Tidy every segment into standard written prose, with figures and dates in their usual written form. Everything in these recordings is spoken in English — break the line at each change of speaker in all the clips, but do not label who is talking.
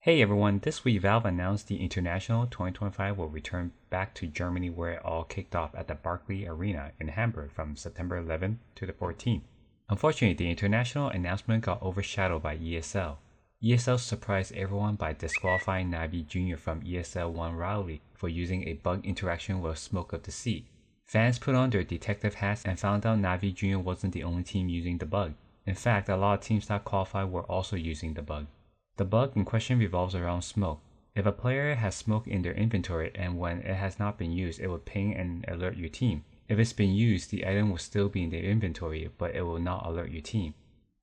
Hey everyone, this week Valve announced the International 2025 will return back to Germany where it all kicked off at the Barclay Arena in Hamburg from September 11th to the 14th. Unfortunately, the international announcement got overshadowed by ESL. ESL surprised everyone by disqualifying NAVI JR from ESL 1 rally for using a bug interaction with Smoke of Deceit. Fans put on their detective hats and found out NAVI JR wasn't the only team using the bug. In fact, a lot of teams not qualified were also using the bug. The bug in question revolves around smoke. If a player has smoke in their inventory and when it has not been used, it will ping and alert your team. If it's been used, the item will still be in their inventory, but it will not alert your team.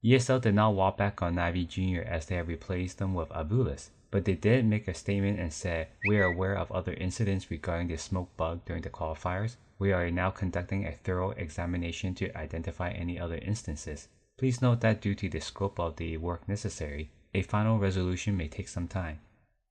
ESL did not walk back on NAVI JR as they have replaced them with Abulis, but they did make a statement and said, "We are aware of other incidents regarding the smoke bug during the qualifiers. We are now conducting a thorough examination to identify any other instances. Please note that due to the scope of the work necessary, a final resolution may take some time."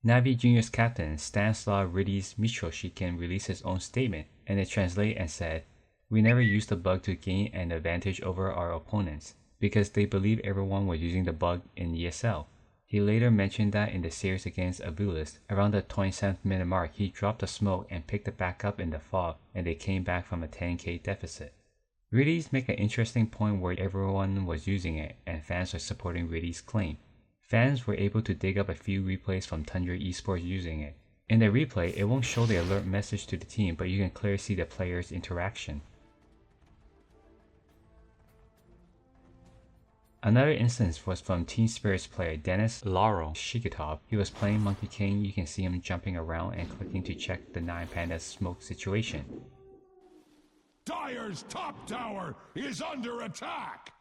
NAVI JR's captain Stanislav Ridis Mitroshikin released his own statement, and it translated and said, "We never used the bug to gain an advantage over our opponents, because they believe everyone was using the bug in ESL." He later mentioned that in the series against Abulis, around the 27th minute mark he dropped the smoke and picked it back up in the fog, and they came back from a 10k deficit. Ridis make an interesting point where everyone was using it, and fans are supporting Ridis' claim. Fans were able to dig up a few replays from Tundra Esports using it. In the replay, it won't show the alert message to the team, but you can clearly see the players' interaction. Another instance was from Team Spirit's player Dennis Laurel Shikitov. He was playing Monkey King. You can see him jumping around and clicking to check the 9 Pandas smoke situation.
Dire's top tower is under attack!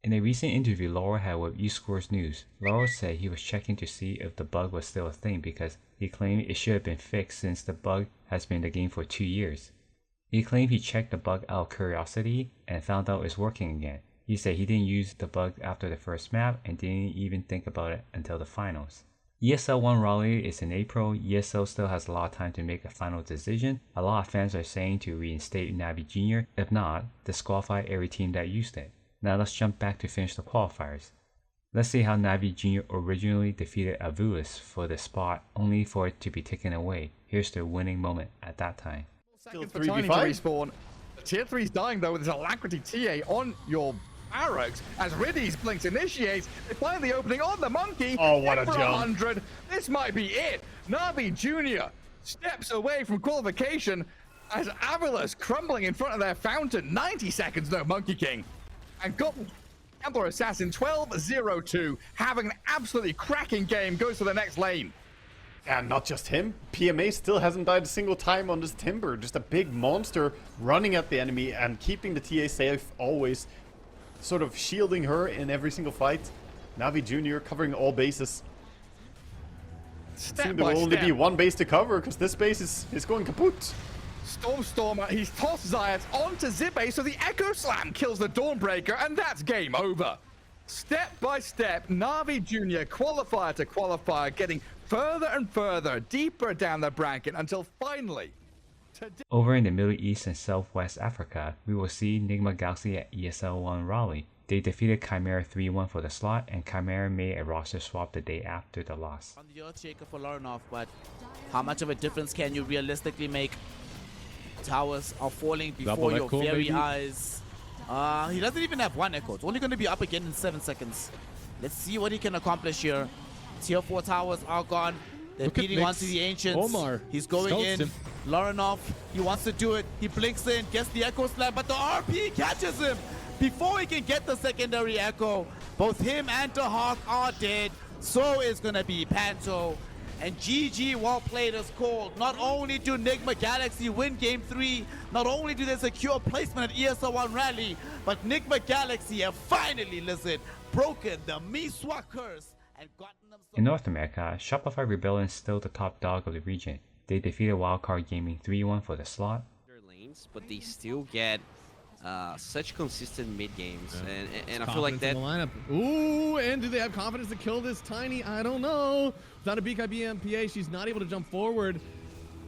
In a recent interview Laurel had with eScores News, Laurel said he was checking to see if the bug was still a thing because he claimed it should have been fixed since the bug has been in the game for 2 years. He claimed he checked the bug out of curiosity and found out it's working again. He said he didn't use the bug after the first map and didn't even think about it until the finals. ESL 1 Raleigh is in April. ESL still has a lot of time to make a final decision. A lot of fans are saying to reinstate NAVI JR, if not, disqualify every team that used it. Now let's jump back to finish the qualifiers. Let's see how NAVI JR originally defeated Avulis for the spot only for it to be taken away. Here's their winning moment at that time.
Seconds for Tiny to respawn. Tier 3's dying though with his Alacrity TA on your barracks as Ridis blinks initiates. They find the opening on the monkey.
Oh, what a
for
jump.
100. This might be it. NAVI JR steps away from qualification as Avilas crumbling in front of their fountain. 90 seconds no Monkey King. And Templar Assassin 12-0-2, having an absolutely cracking game, goes to the next lane.
And not just him, PMA still hasn't died a single time on this Timber. Just a big monster running at the enemy and keeping the TA safe, always sort of shielding her in every single fight. NAVI JR covering all bases.
Step
there
by
will only
step.
be one base to cover because this base is going kaput.
Stormer, he's tossed Zayat onto Zibe, so the Echo Slam kills the Dawnbreaker, and that's game over. Step by step, NAVI JR qualifier to qualifier, getting further and further, deeper down the bracket until finally.
Over in the Middle East and Southwest Africa, we will see Nigma Galaxy at ESL 1 Raleigh. They defeated Chimera 3-1 for the slot, and Chimera made a roster swap the day after the loss.
On the Earthshaker for Larenov, but how much of a difference can you realistically make? Towers are falling before your very eyes. He doesn't even have 1 echo. It's only going to be up again in 7 seconds. Let's see what he can accomplish here. Tier 4 towers are gone. They're beating onto the Ancients.
Omar
He's going in. Larenov, he wants to do it. He blinks in, gets the Echo Slam, but the RP catches him before he can get the secondary Echo. Both him and the Hawk are dead. So is going to be Panto. And GG, well played, is called. Not only do Nigma Galaxy win Game 3, not only do they secure placement at ESL 1 Rally, but Nigma Galaxy have finally, listen, broken the Miswa curse and gotten themselves...
In North America, Shopify Rebellion is still the top dog of the region. They defeated Wildcard Gaming 3-1 for the slot.
Lanes, but they still get such consistent mid games, and I feel like that.
In the lineup. Ooh, and do they have confidence to kill this Tiny? I don't know. Without a BKB MPA, she's not able to jump forward.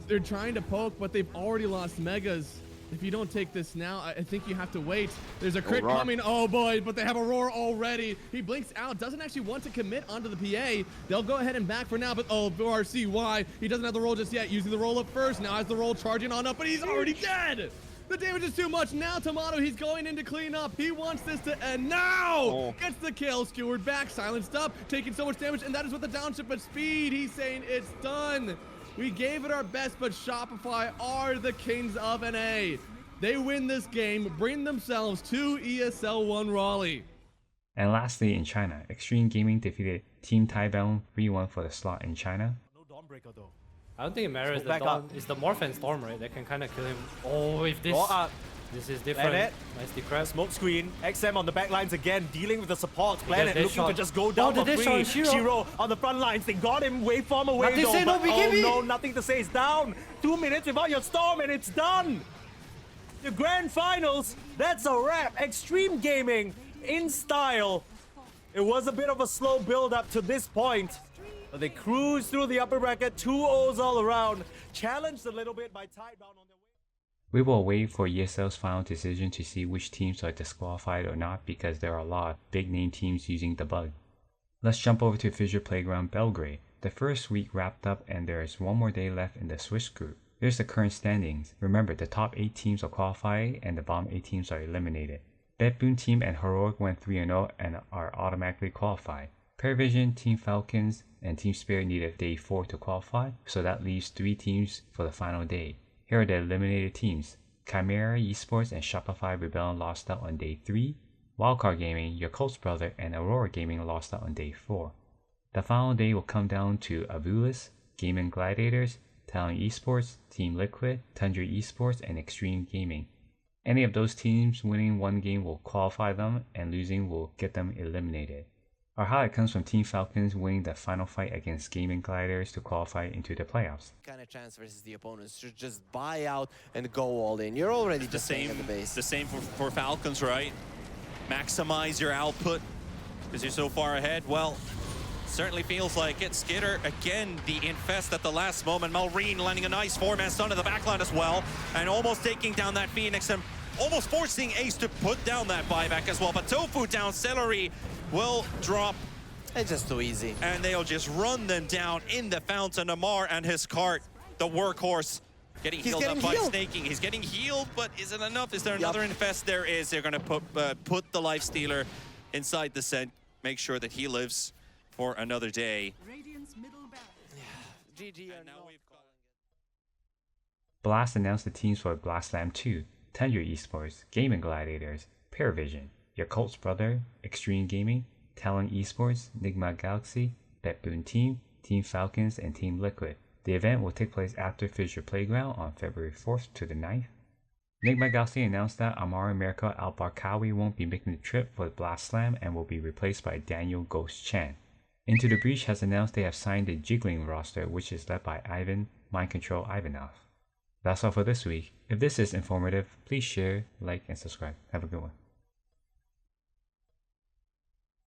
They're trying to poke, but they've already lost Megas. If you don't take this now, I think you have to wait. There's a crit
Roar.
coming. Oh boy, but they have a roar already. He blinks out, doesn't actually want to commit onto the PA. They'll go ahead and back for now, but oh, RC, why? He doesn't have the roll just yet. Using the roll up first. Now has the roll charging on up, but he's already dead. The damage is too much. Now Tomato, he's going in to clean up. He wants this to end now. Gets the kill, skewered back, silenced up, taking so much damage, and that is with the downship at speed. He's saying it's done. We gave it our best, but Shopify are the kings of NA. They win this game, bring themselves to ESL 1 Raleigh.
And lastly, in China, Extreme Gaming defeated Team Taibound 3-1 for the slot in China.
No Dawnbreaker though.
I don't think it matters.
Back up.
It's the Morph and Storm, right? That can kind of kill him. Oh, if this... This is different.
Planet.
Nicely crap.
Smoke screen. XM on the back lines again, dealing with the support. Planet
this
looking
shot.
to just go down for
this
free.
shot on
Shiro on the front lines. They got him. Waveform away
Nothing
though.
say no,
But, oh
BKB.
no, nothing to say. It's down. 2 minutes without your Storm and it's done. The grand finals. That's a wrap. Extreme Gaming in style. It was a bit of a slow build up to this point. But they cruised through the upper bracket. 2-0s all around. Challenged a little bit by Taibound on their way.
We will wait for ESL's final decision to see which teams are disqualified or not because there are a lot of big name teams using the bug. Let's jump over to FISSURE Playground Belgrade. The first week wrapped up and there is one more day left in the Swiss group. Here's the current standings. Remember, the top 8 teams are qualified and the bottom 8 teams are eliminated. Bedboon Team and Heroic went 3-0 and are automatically qualified. Paravision, Team Falcons, and Team Spirit needed day 4 to qualify, so that leaves 3 teams for the final day. Here are the eliminated teams. Chimera Esports and Shopify Rebellion lost out on day 3. Wildcard Gaming, Your Colts Brother, and Aurora Gaming lost out on day 4. The final day will come down to Avulis, Gaming Gladiators, Talon Esports, Team Liquid, Tundra Esports, and Extreme Gaming. Any of those teams winning one game will qualify them, and losing will get them eliminated. Our highlight comes from Team Falcons winning the final fight against Gaming Gladiators to qualify into the playoffs.
Kind of chance versus the opponents to just buy out and go all in. You're already
the
just
same
at the base.
The same for Falcons, right? Maximize your output because you're so far ahead. Well, certainly feels like it. Skitter again, the infest at the last moment. Malrine landing a nice 4-man stun at the backline as well, and almost taking down that Phoenix and almost forcing Ace to put down that buyback as well. But Tofu down, Celery will drop.
It's just too easy.
And they'll just run them down in the fountain. Amar and his cart, the workhorse, getting healed up by snaking. He's getting healed, but is it enough? Is there another infest? There is. They're going to put the life stealer inside the scent, make sure that he lives for another day.
GG.
Blast announced the teams for Blast Slam 2, Tundra Esports, Gaming Gladiators, Paravision, Your Colts Brother, Extreme Gaming, Talon Esports, Nigma Galaxy, Bedboon Team, Team Falcons, and Team Liquid. The event will take place after FISSURE Playground on February 4th to the 9th. Nigma Galaxy announced that Amara Mirko Al-Barkawi won't be making the trip for the Blast Slam and will be replaced by Daniel Ghost Chan. Into the Breach has announced they have signed the Jiggling roster, which is led by Ivan Mind Control Ivanov. That's all for this week. If this is informative, please share, like, and subscribe. Have a good one.